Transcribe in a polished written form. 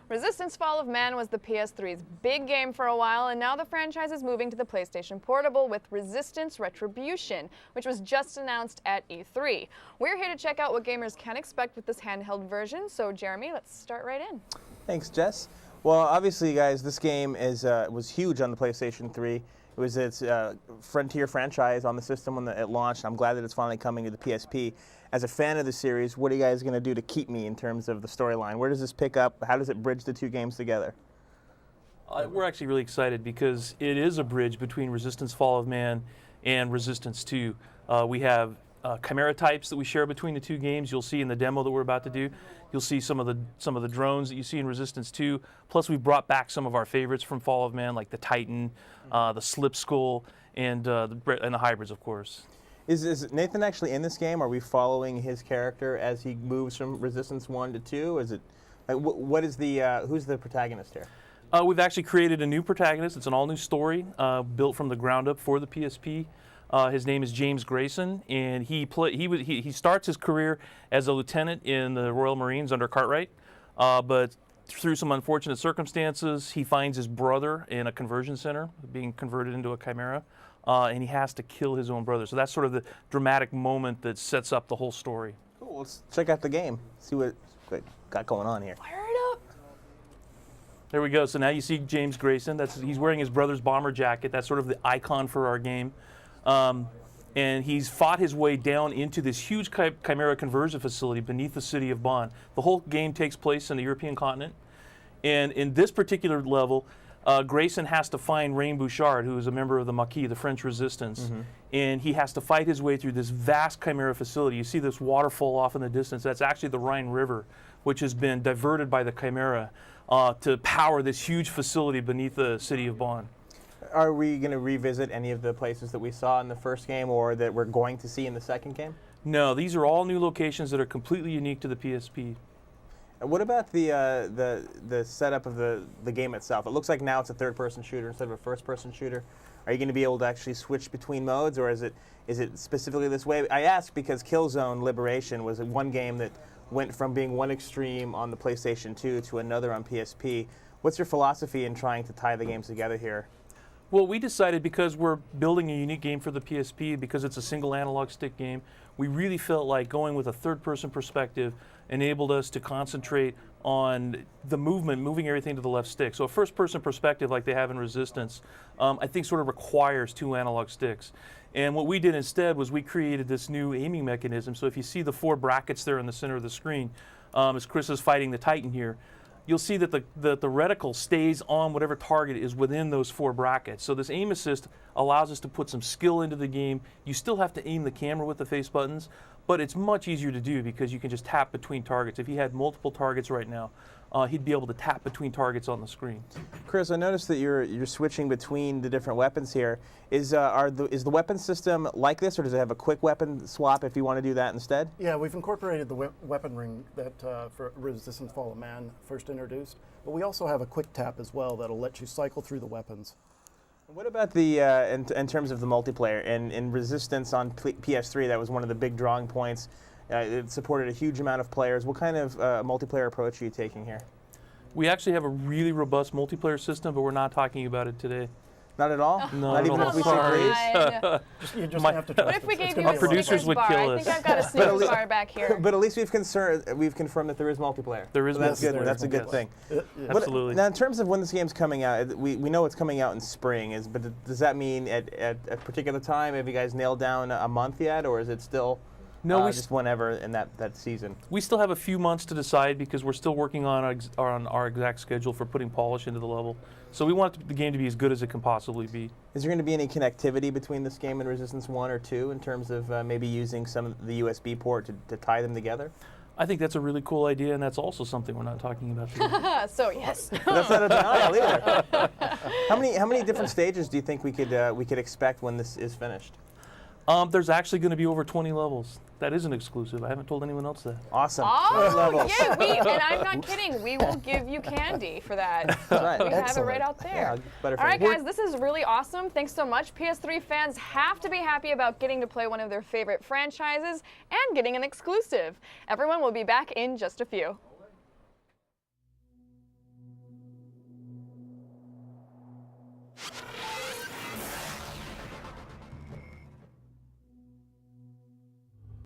Resistance Fall of Man was the PS3's big game for a while, and now the franchise is moving to the PlayStation Portable with Resistance-Retribution, which was just announced at E3. We're here to check out what gamers can expect with this handheld version, so Jeremy, let's start right in. Thanks, Jess. Well, obviously, guys, this game was huge on the PlayStation 3. It was its frontier franchise on the system when it launched. I'm glad that it's finally coming to the PSP. As a fan of the series, what are you guys going to do to keep me in terms of the storyline? Where does this pick up? How does it bridge the two games together? We're actually really excited because it is a bridge between Resistance Fall of Man and Resistance 2. We have chimera types that we share between the two games. You'll see in the demo that we're about to do. You'll see some of the drones that you see in Resistance 2. Plus, we brought back some of our favorites from Fall of Man, like the Titan, the Slip Skull, and the hybrids, of course. Is Nathan actually in this game? Are we following his character as he moves from Resistance 1 to 2? Is it what is the who's the protagonist here? We've actually created a new protagonist. It's an all-new story built from the ground up for the PSP. His name is James Grayson, and he starts his career as a lieutenant in the Royal Marines under Cartwright, but through some unfortunate circumstances, he finds his brother in a conversion center, being converted into a chimera, and he has to kill his own brother. So that's sort of the dramatic moment that sets up the whole story. Cool. Let's check out the game. See what got going on here. Fire it up! There we go. So now you see James Grayson. He's wearing his brother's bomber jacket. That's sort of the icon for our game. And he's fought his way down into this huge chimera conversion facility beneath the city of Bonn. The whole game takes place in the European continent. And in this particular level, Grayson has to find Rain Bouchard, who is a member of the Maquis, the French resistance. Mm-hmm. And he has to fight his way through this vast chimera facility. You see this waterfall off in the distance. That's actually the Rhine River, which has been diverted by the chimera to power this huge facility beneath the city of Bonn. Are we going to revisit any of the places that we saw in the first game or that we're going to see in the second game? No, these are all new locations that are completely unique to the PSP. What about the setup of the game itself? It looks like now it's a third-person shooter instead of a first-person shooter. Are you going to be able to actually switch between modes, or is it specifically this way? I ask because Killzone Liberation was one game that went from being one extreme on the PlayStation 2 to another on PSP. What's your philosophy in trying to tie the games together here? Well, we decided because we're building a unique game for the PSP, because it's a single analog stick game, we really felt like going with a third-person perspective enabled us to concentrate on the movement, moving everything to the left stick. So a first-person perspective like they have in Resistance, I think sort of requires two analog sticks. And what we did instead was we created this new aiming mechanism. So if you see the four brackets there in the center of the screen, as Chris is fighting the Titan here, you'll see that the reticle stays on whatever target is within those four brackets. So this aim assist allows us to put some skill into the game. You still have to aim the camera with the face buttons, but it's much easier to do because you can just tap between targets. If he had multiple targets right now, he'd be able to tap between targets on the screen. Chris, I noticed that you're switching between the different weapons here. Is the weapon system like this, or does it have a quick weapon swap if you want to do that instead? Yeah, we've incorporated the weapon ring that for Resistance Fall of Man first introduced, but we also have a quick tap as well that'll let you cycle through the weapons. What about the in terms of the multiplayer? In Resistance on PS3, that was one of the big drawing points. It supported a huge amount of players. What kind of multiplayer approach are you taking here? We actually have a really robust multiplayer system, but we're not talking about it today. Not at all? No, not even if we say please? You just have to trust What if we gave you My a producers Snickers would bar? kill I us. think I've got a Snickers bar back here. But at least we've confirmed that there is multiplayer. There is so that's multiplayer. good. That's a good Yes. thing. Absolutely. Now, in terms of when this game's coming out, we know it's coming out in spring. But does that mean at a particular time? Have you guys nailed down a month yet, or is it still just whenever in that season? We still have a few months to decide because we're still working on our exact schedule for putting polish into the level. So we want the game to be as good as it can possibly be. Is there going to be any connectivity between this game and Resistance 1 or 2 in terms of maybe using some of the USB port to tie them together? I think that's a really cool idea, and that's also something we're not talking about today. So yes. That's not a denial either. How many different stages do you think we could expect when this is finished? There's actually going to be over 20 levels. That is an exclusive. I haven't told anyone else that. Awesome. Oh, levels. yeah, and I'm not kidding. We will give you candy for that. Right. We have it Excellent. right out there. Yeah, All right, guys, this is really awesome. Thanks so much. PS3 fans have to be happy about getting to play one of their favorite franchises and getting an exclusive. Everyone will be back in just a few.